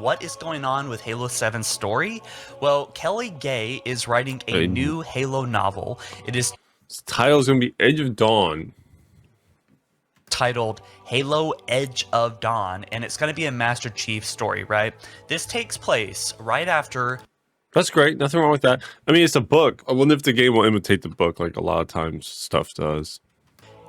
what is going on with Halo 7's story? Well, Kelly Gay is writing a new Halo novel. Its title's gonna be Edge of Dawn. Titled Halo Edge of Dawn, and it's going to be a Master Chief story, right? This takes place right after... That's great. Nothing wrong with that. I mean, it's a book. I wonder if the game will imitate the book like a lot of times stuff does.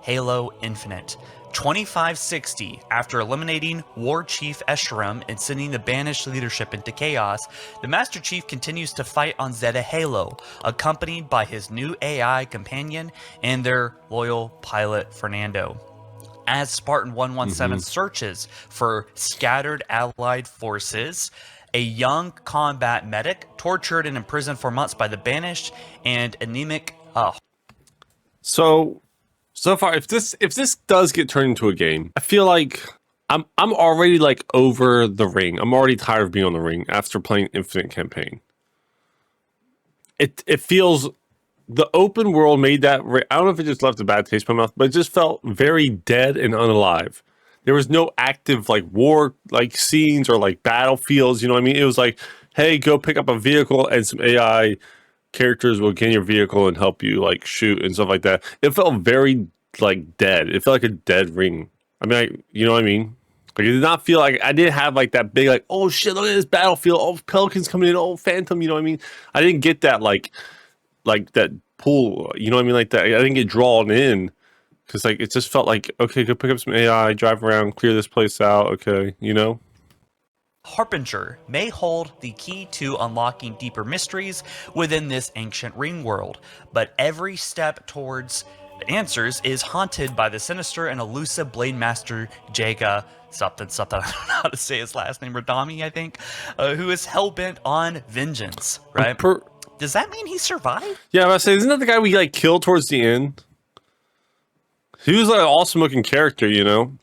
Halo Infinite. 2560, after eliminating War Chief Escharum and sending the banished leadership into chaos, the Master Chief continues to fight on Zeta Halo, accompanied by his new AI companion and their loyal pilot Fernando. As Spartan 117 searches for scattered allied forces, a young combat medic tortured and imprisoned for months by the banished and anemic So far, if this does get turned into a game, I feel like I'm already like over the ring. I'm already tired of being on the ring after playing Infinite Campaign. It feels, the open world made that, I don't know if it just left a bad taste in my mouth, but it just felt very dead and unalive. There was no active like war like scenes or like battlefields, you know what I mean? It was like, hey, go pick up a vehicle and some AI characters will get in your vehicle and help you like shoot and stuff like that. It felt very like dead. It felt like a dead ring. I mean, you know what I mean? Like, it did not feel like, I didn't have like that big like, oh shit, look at this battlefield, oh Pelicans coming in, oh Phantom, you know what I mean? I didn't get that like that pull, you know what I mean? Like that, I didn't get drawn in because like it just felt like, okay, go pick up some AI, drive around, clear this place out, okay, you know? Harbinger may hold the key to unlocking deeper mysteries within this ancient ring world, but every step towards the answers is haunted by the sinister and elusive Blade Master Jaga something, I don't know how to say his last name, Radami, I think, who is hell-bent on vengeance, right? Does that mean he survived? Yeah, I was saying, isn't that the guy we like killed towards the end? He was like an awesome looking character, you know?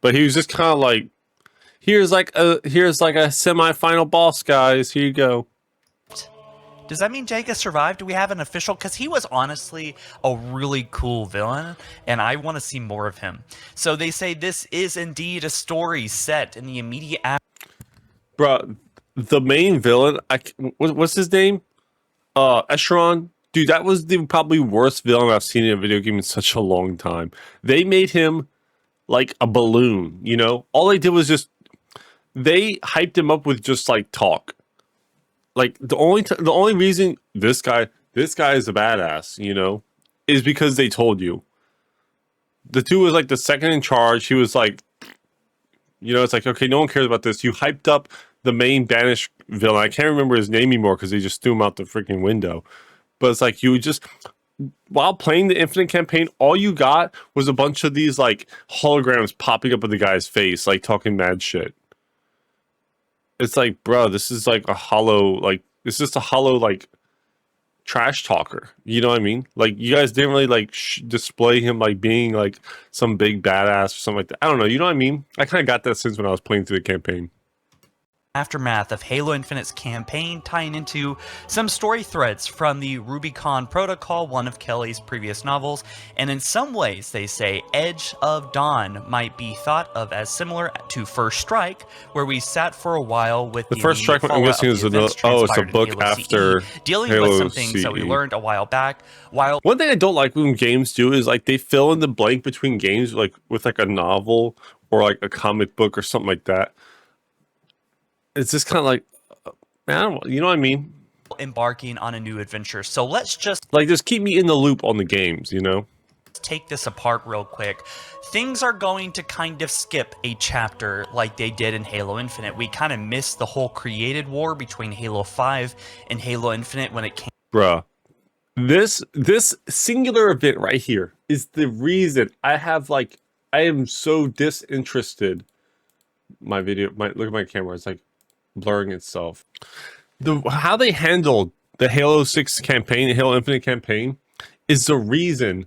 But he was just kind of like, here's like a semi-final boss, guys. Here you go. Does that mean Jaga survived? Do we have an official? Because he was honestly a really cool villain, and I want to see more of him. So they say this is indeed a story set in the immediate after. Bruh, the main villain, what's his name? Escharum. Dude, that was the probably worst villain I've seen in a video game in such a long time. They made him like a balloon, you know? All they did was just, they hyped him up with just like talk. Like the only reason this guy is a badass, you know, is because they told you. The dude was like the second in charge. He was like, you know, it's like, okay, no one cares about this. You hyped up the main banished villain. I can't remember his name anymore because they just threw him out the freaking window. But it's like, you just, while playing the Infinite Campaign, all you got was a bunch of these like holograms popping up in the guy's face, like talking mad shit. It's like, bro, this is like a hollow, like, it's just a hollow, like, trash talker. You know what I mean? Like, you guys didn't really, like, display him, like, being, like, some big badass or something like that. I don't know. You know what I mean? I kind of got that sense when I was playing through the campaign. Aftermath of Halo Infinite's campaign, tying into some story threads from the Rubicon Protocol, one of Kelly's previous novels, and in some ways they say Edge of Dawn might be thought of as similar to First Strike, where we sat for a while with the First Strike. I'm guessing is it's a book after dealing Halo with some things that we learned a while back. One thing I don't like when games do is like they fill in the blank between games, like with like a novel or like a comic book or something like that. It's just kind of like, man, I don't, you know what I mean? Embarking on a new adventure. So let's just keep me in the loop on the games, you know? Take this apart real quick. Things are going to kind of skip a chapter like they did in Halo Infinite. We kind of missed the whole created war between Halo 5 and Halo Infinite when it came. Bruh, this singular event right here is the reason I am so disinterested. Look at my camera. It's like blurring itself. How they handled the Halo 6 campaign, the Halo Infinite campaign, is the reason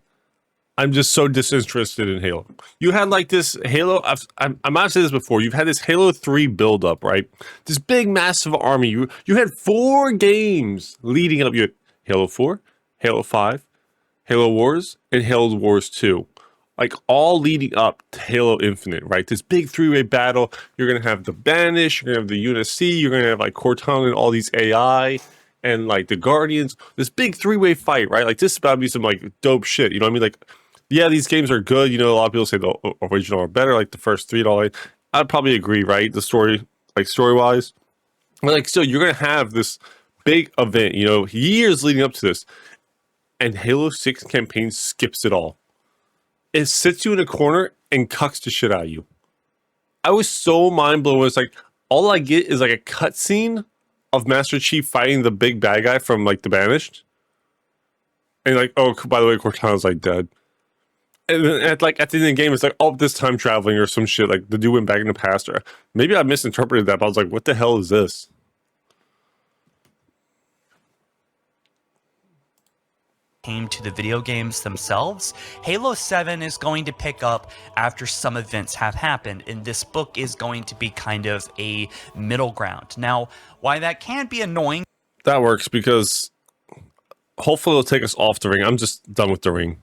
I'm just so disinterested in Halo. You had like this Halo, I might have said this before, you've had this Halo 3 build-up, right? This big, massive army. You had 4 games leading up. You had Halo 4, Halo 5, Halo Wars, and Halo Wars 2. like all leading up to Halo Infinite, right? This big three-way battle. You're gonna have the Banished, you're gonna have the UNSC, you're gonna have like Cortana and all these AI and like the Guardians. This big three-way fight, right? Like this is about to be some like dope shit. You know what I mean? Like, yeah, these games are good. You know, a lot of people say the original are better, like the first three and all that. I'd probably agree, right? The story, like story-wise. But like still, you're gonna have this big event, you know, years leading up to this. And Halo 6 campaign skips it all. It sits you in a corner and cucks the shit out of you. I was so mind blown. It's like all I get is like a cutscene of Master Chief fighting the big bad guy from like the Banished, and like, oh, by the way, Cortana's like dead. And then at the end of the game, it's like, oh, this time traveling or some shit. Like the dude went back in the past. Or maybe I misinterpreted that, but I was like, what the hell is this? Came to the video games themselves, Halo 7 is going to pick up after some events have happened, and this book is going to be kind of a middle ground. Now, why that can be annoying, That works because hopefully it'll take us off the ring. I'm just done with the ring.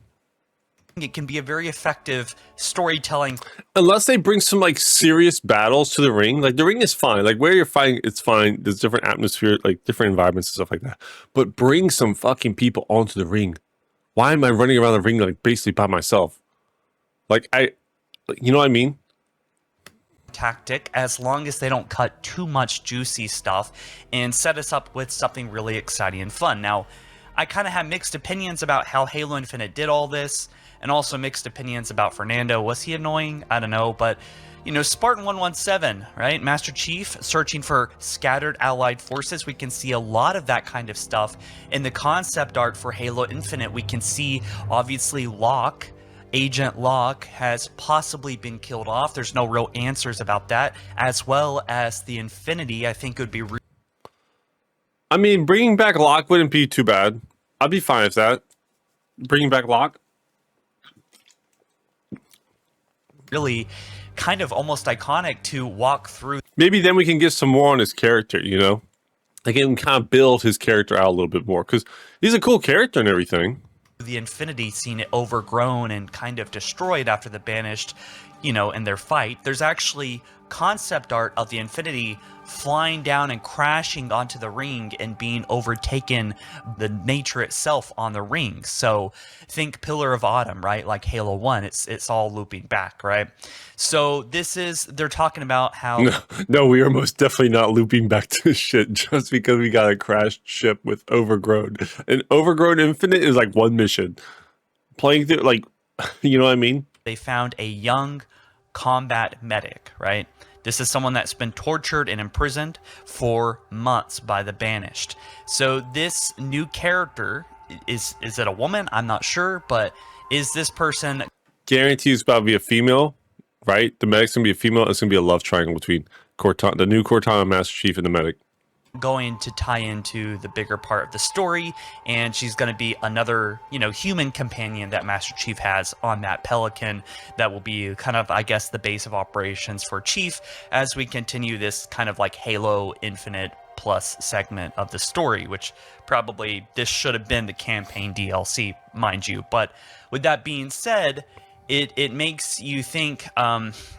it can be a very effective storytelling. Unless they bring some like serious battles to the ring. Like the ring is fine. Like where you're fighting, it's fine. There's different atmosphere, like different environments and stuff like that. But bring some fucking people onto the ring. Why am I running around the ring like basically by myself? Like you know what I mean? Tactic, as long as they don't cut too much juicy stuff and set us up with something really exciting and fun. Now, I kind of have mixed opinions about how Halo Infinite did all this, and also mixed opinions about Fernando. Was he annoying? I don't know, but you know, Spartan 117, right? Master Chief searching for scattered allied forces. We can see a lot of that kind of stuff in the concept art for Halo Infinite. We can see obviously Locke, Agent Locke has possibly been killed off. There's no real answers about that, as well as the Infinity. I think would be I mean, bringing back Locke wouldn't be too bad. I'd be fine with that. Bringing back Locke. really kind of almost iconic to walk through. Maybe then we can get some more on his character, you know? Like, and kind of build his character out a little bit more, because he's a cool character and everything. The Infinity, seeing it overgrown and kind of destroyed after the Banished, you know, in their fight. There's actually concept art of the Infinity flying down and crashing onto the ring and being overtaken, the nature itself on the ring. So think Pillar of Autumn, right? Like Halo 1, it's all looping back, right? So this is, they're talking about how No, we are most definitely not looping back to shit just because we got a crashed ship with Overgrown. And Overgrown Infinite is like one mission. Playing through, like, you know what I mean? they found a young combat medic, right? This is someone that's been tortured and imprisoned for months by the Banished. So this new character, is it a woman? I'm not sure, but is this person Guarantees about to be a female, right? The medic's gonna be a female. It's gonna be a love triangle between Cortana, the new Cortana Master Chief, and the medic. going to tie into the bigger part of the story, and she's going to be another, you know, human companion that Master Chief has on that Pelican that will be kind of, I guess, the base of operations for Chief as we continue this kind of like Halo Infinite Plus segment of the story, which probably this should have been the campaign DLC, mind you. But with that being said, it makes you think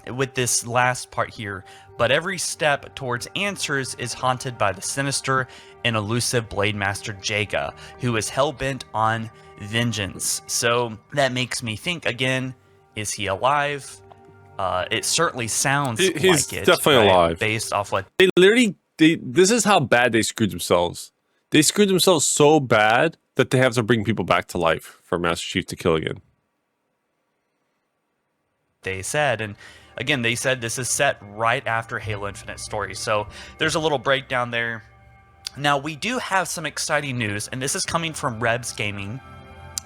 with this last part here, but every step towards answers is haunted by the sinister and elusive Blade Master Jaga, who is hell-bent on vengeance. So that makes me think again, is he alive? It certainly sounds He's like it. definitely alive. Based off what They literally, this is how bad they screwed themselves. They screwed themselves so bad that they have to bring people back to life for Master Chief to kill again. they said. And again, they said this is set right after Halo Infinite story. So there's a little breakdown there. Now, we do have some exciting news, and this is coming from Rebs Gaming.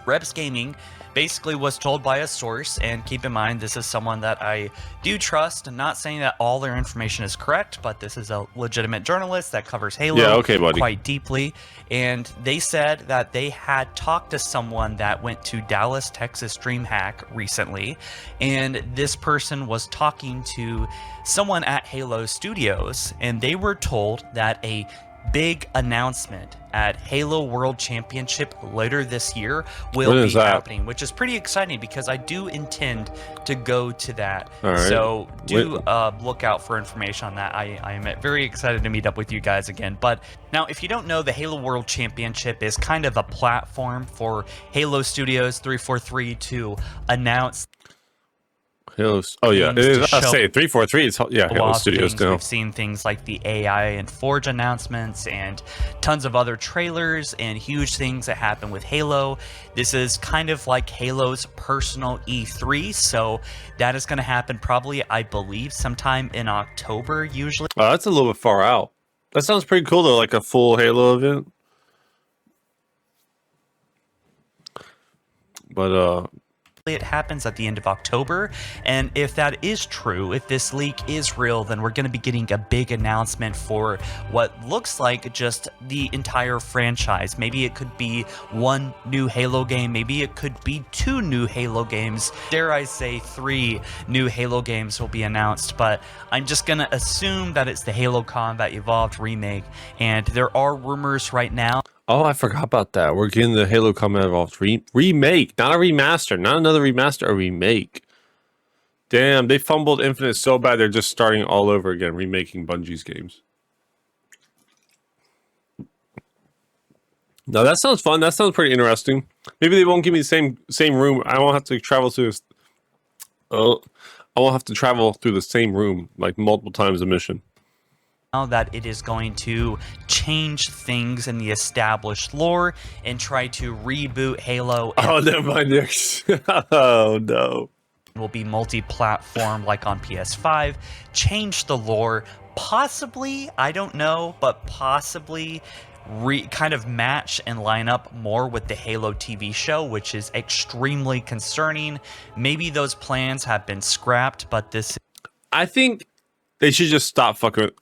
Rebs Gaming basically was told by a source, and keep in mind, this is someone that I do trust. I'm not saying that all their information is correct, but this is a legitimate journalist that covers Halo quite deeply. And they said that they had talked to someone that went to Dallas, Texas DreamHack recently, and this person was talking to someone at Halo Studios, and they were told that a big announcement at Halo World Championship later this year will When be is that? happening, which is pretty exciting because I do intend to go to that. All right. So do look out for information on that. I am very excited to meet up with you guys again. But now, if you don't know, the Halo World Championship is kind of a platform for Halo Studios 343 to announce. Oh yeah, it is. I show say 343. It's Halo off Studios things. now. We've seen things like the AI and Forge announcements and tons of other trailers and huge things that happen with Halo. This is kind of like Halo's personal E3, so that is going to happen probably, I believe, sometime in October usually. Oh, that's a little bit far out. That sounds pretty cool though, like a full Halo event. But it happens at the end of October, and if that is true, if this leak is real, then we're going to be getting a big announcement for what looks like just the entire franchise. Maybe it could be one new Halo game, maybe it could be 2 new Halo games, dare I say 3 new Halo games will be announced, but I'm just going to assume that it's the Halo Combat Evolved remake, and there are rumors right now. oh, I forgot about that. We're getting the Halo Combat Evolved remake, not a remaster, not another remaster, a remake. Damn, they fumbled Infinite so bad they're just starting all over again, remaking Bungie's games. No, that sounds fun. That sounds pretty interesting. Maybe they won't give me the same room. I won't have to travel through this. I won't have to travel through the same room like multiple times a mission. That it is going to change things in the established lore and try to reboot Halo. Oh, never mind. Oh no. Will be multi-platform like on PS5, change the lore, possibly, I don't know, but possibly kind of match and line up more with the Halo TV show, which is extremely concerning. Maybe those plans have been scrapped, but I think they should just stop fucking with.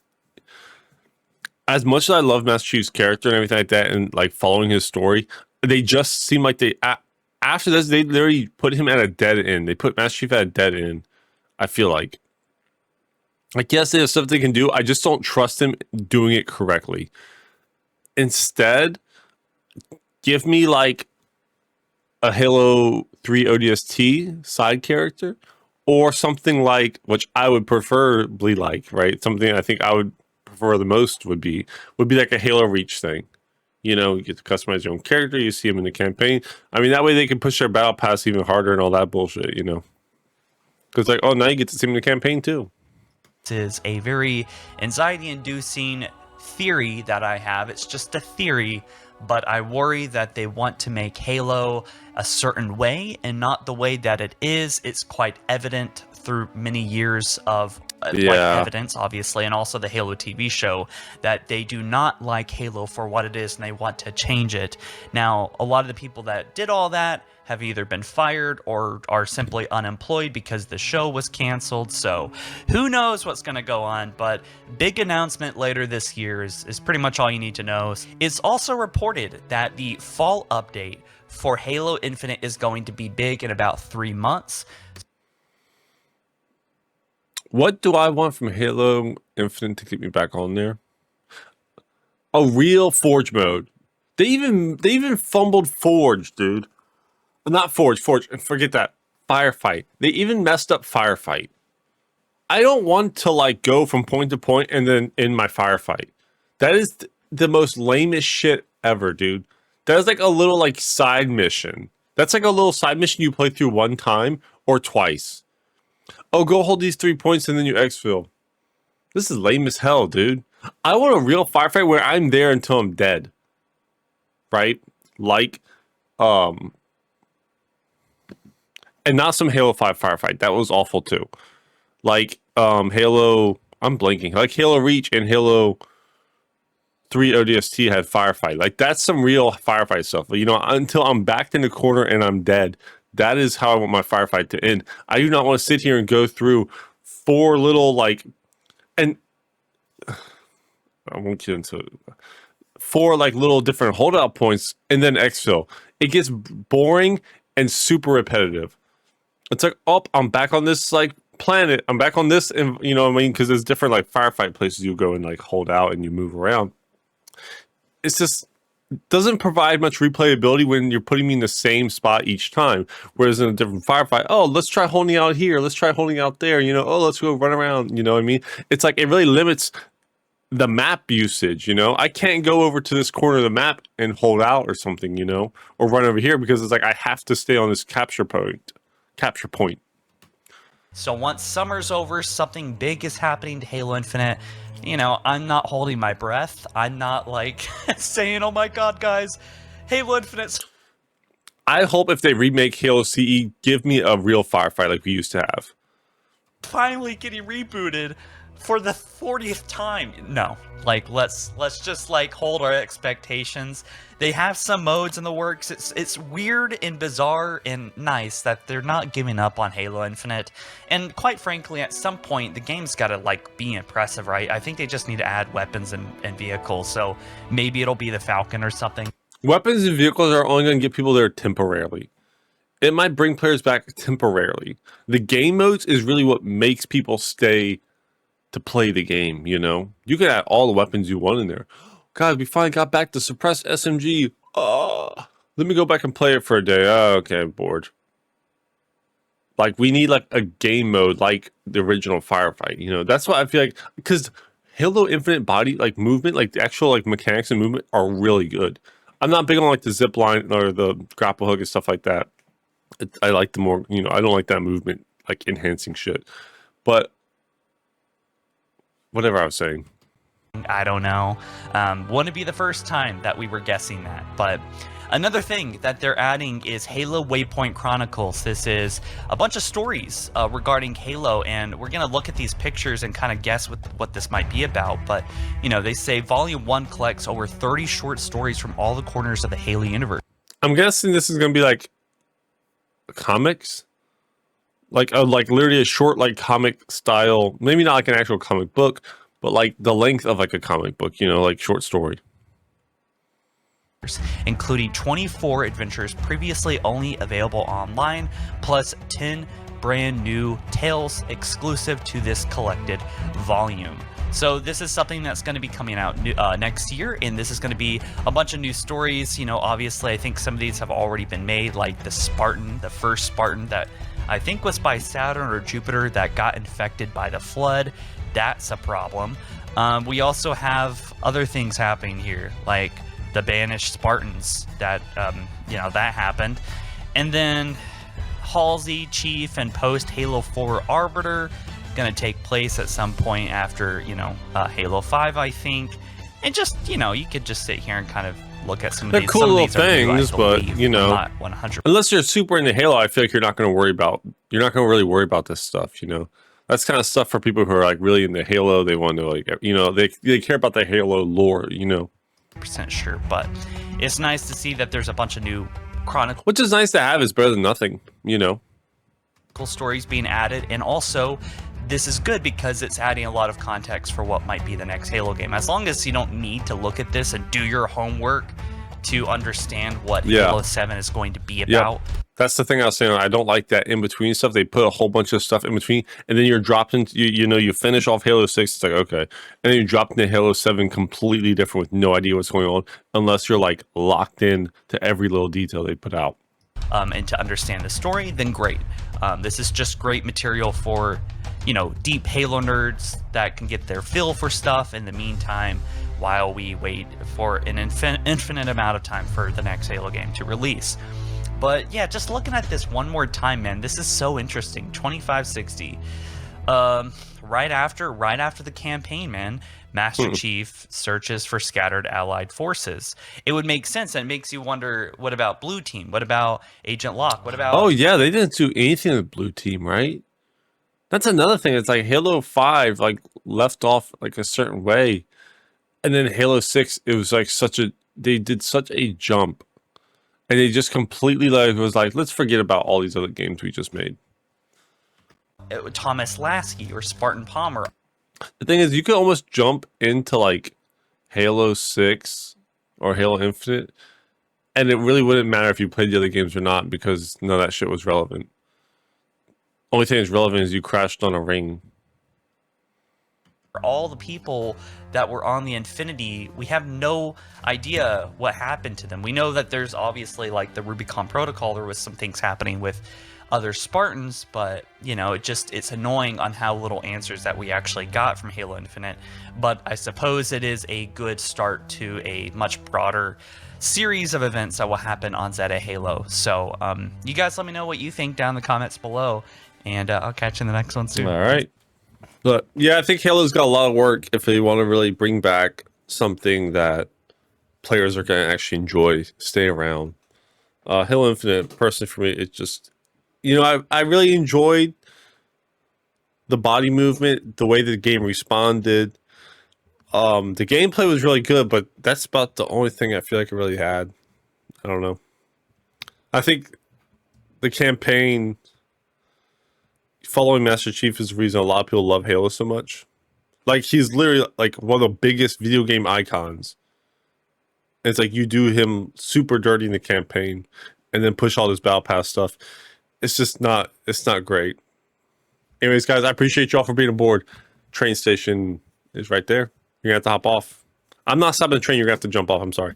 As much as I love Master Chief's character and everything like that, and like following his story, they just seem like after this they literally put him at a dead end. They put Master Chief at a dead end. I feel like yes, there's stuff they can do. I just don't trust him doing it correctly. Instead, give me like a Halo 3 ODST side character, or something like, which I would preferably like, right? Something I think I would prefer the most would be like a Halo Reach thing. You know, you get to customize your own character, you see them in the campaign. I mean, that way they can push their battle pass even harder and all that bullshit, you know. Because like, oh, now you get to see them in the campaign too. this is a very anxiety-inducing theory that I have. It's just a theory, but I worry that they want to make Halo a certain way and not the way that it is. It's quite evident through many years of evidence, obviously, and also the Halo TV show, that they do not like Halo for what it is and they want to change it. Now, a lot of the people that did all that have either been fired or are simply unemployed because the show was canceled, so who knows what's going to go on, but big announcement later this year is pretty much all you need to know. It's also reported that the fall update for Halo Infinite is going to be big in about 3 months. What do I want from Halo Infinite to keep me back on there? A real Forge mode. They even fumbled Forge, dude. Not Forge, forget that. Firefight. They even messed up Firefight. I don't want to like go from point to point and then end my firefight. That is the most lamest shit ever, dude. That is like a little like side mission. That's like a little side mission you play through one time or twice. Oh, go hold these 3 points and then you exfil. This is lame as hell, dude. I want a real firefight where I'm there until I'm dead. Right? Like, and not some Halo 5 firefight. That was awful too. Like, Halo, I'm blanking. Like Halo Reach and Halo 3 ODST had firefight. Like, that's some real firefight stuff. You know, until I'm backed in the corner and I'm dead. That is how I want my firefight to end. I do not want to sit here and go through 4 little, like, and I won't get into it. 4 like little different holdout points and then exfil. It gets boring and super repetitive. It's like, oh, I'm back on this like planet. I'm back on this, and you know what I mean? Because there's different like firefight places you go and like hold out and you move around. It's just doesn't provide much replayability when you're putting me in the same spot each time. Whereas in a different firefight, oh, let's try holding out here, let's try holding out there, you know, oh, let's go run around, you know what I mean? It's like it really limits the map usage, you know? I can't go over to this corner of the map and hold out or something, you know, or run over here because it's like I have to stay on this capture point. So once summer's over, something big is happening to Halo Infinite. You know, I'm not holding my breath. I'm not like saying, oh my god, guys, Halo Infinite's I hope if they remake Halo CE, give me a real firefight like we used to have. finally getting rebooted for the 40th time. No, like let's just like hold our expectations. They have some modes in the works. It's weird and bizarre and nice that they're not giving up on Halo Infinite. And quite frankly, at some point the game's got to like be impressive, right? I think they just need to add weapons and vehicles. So maybe it'll be the Falcon or something. Weapons and vehicles are only going to get people there temporarily. It might bring players back temporarily. The game modes is really what makes people stay to play the game, you know? You can add all the weapons you want in there. God, we finally got back to suppressed SMG. Oh, let me go back and play it for a day. Oh, okay, I'm bored. Like, we need like a game mode like the original Firefight, you know? That's what I feel like, because Halo Infinite body, like movement, like the actual like mechanics and movement are really good. I'm not big on like the zip line or the grapple hook and stuff like that. I like the more, you know, I don't like that movement, like enhancing shit. But whatever I was saying. I don't know. Wouldn't be the first time that we were guessing that. But another thing that they're adding is Halo Waypoint Chronicles. This is a bunch of stories regarding Halo, and we're going to look at these pictures and kind of guess what this might be about. But, you know, they say Volume 1 collects over 30 short stories from all the corners of the Halo universe. I'm guessing this is going to be like comics. Like literally a short like comic style, maybe not like an actual comic book, but like the length of like a comic book, you know, like short story. Including 24 adventures previously only available online, plus 10 brand new tales exclusive to this collected volume. So this is something that's going to be coming out next year, and this is going to be a bunch of new stories. You know, obviously, I think some of these have already been made, like the Spartan, the first Spartan that I think was by Saturn or Jupiter that got infected by the flood. That's a problem. We also have other things happening here, like the banished Spartans that, you know, that happened. And then Halsey, Chief, and post-Halo 4 Arbiter going to take place at some point after, you know, Halo 5, I think. And just, you know, you could just sit here and kind of look at some of They're these. cool Some of little these are new, I things, but believe. you know, I'm not 100%. unless you're super into Halo, I feel like you're not going to really worry about this stuff, you know. That's kind of stuff for people who are like really into Halo. They want to like, you know, they care about the Halo lore, you know. Percent sure, but it's nice to see that there's a bunch of new chronicle Which is nice to have, is better than nothing, you know. stories being added, and also this is good because it's adding a lot of context for what might be the next Halo game. As long as you don't need to look at this and do your homework to understand what Halo 7 is going to be about. That's the thing I was saying. I don't like that in between stuff. They put a whole bunch of stuff in between, and then you're dropped into you know, you finish off Halo 6. It's like, okay, and then you drop into Halo 7 completely different with no idea what's going on, unless you're like locked in to every little detail they put out. And to understand the story, then great. This is just great material for, you know, deep Halo nerds that can get their fill for stuff in the meantime while we wait for an infinite amount of time for the next Halo game to release. But yeah, just looking at this one more time, man, this is so interesting. 2560. Right after the campaign, man, Master Chief searches for scattered Allied forces. It would make sense, and it makes you wonder, what about Blue Team? What about Agent Locke? What about... Oh yeah, they didn't do anything with Blue Team, right? That's another thing. It's like Halo 5 like left off like a certain way, and then Halo 6, it was like they did such a jump, and they just completely like was like, let's forget about all these other games we just made. Thomas Lasky or Spartan Palmer. The thing is, you could almost jump into like Halo 6 or Halo Infinite, and it really wouldn't matter if you played the other games or not, because none of that shit was relevant. Only thing that's relevant is you crashed on a ring. all the people that were on the Infinity, we have no idea what happened to them. We know that there's obviously like the Rubicon Protocol, there was some things happening with other Spartans, but you know, it's annoying on how little answers that we actually got from Halo Infinite. But I suppose it is a good start to a much broader series of events that will happen on Zeta Halo. So you guys let me know what you think down in the comments below, and I'll catch you in the next one soon. All right. But yeah, I think Halo's got a lot of work if they want to really bring back something that players are going to actually enjoy, stay around. Halo Infinite, personally for me, it's just, you know, I really enjoyed the body movement, the way the game responded. The gameplay was really good, but that's about the only thing I feel like it really had. I don't know. I think the campaign following Master Chief is the reason a lot of people love Halo so much. Like, he's literally like one of the biggest video game icons. And it's like you do him super dirty in the campaign and then push all this battle pass stuff. It's just not, it's not great. Anyways, guys, I appreciate y'all for being aboard. Train station is right there. You're gonna have to hop off. I'm not stopping the train, you're gonna have to jump off. I'm sorry.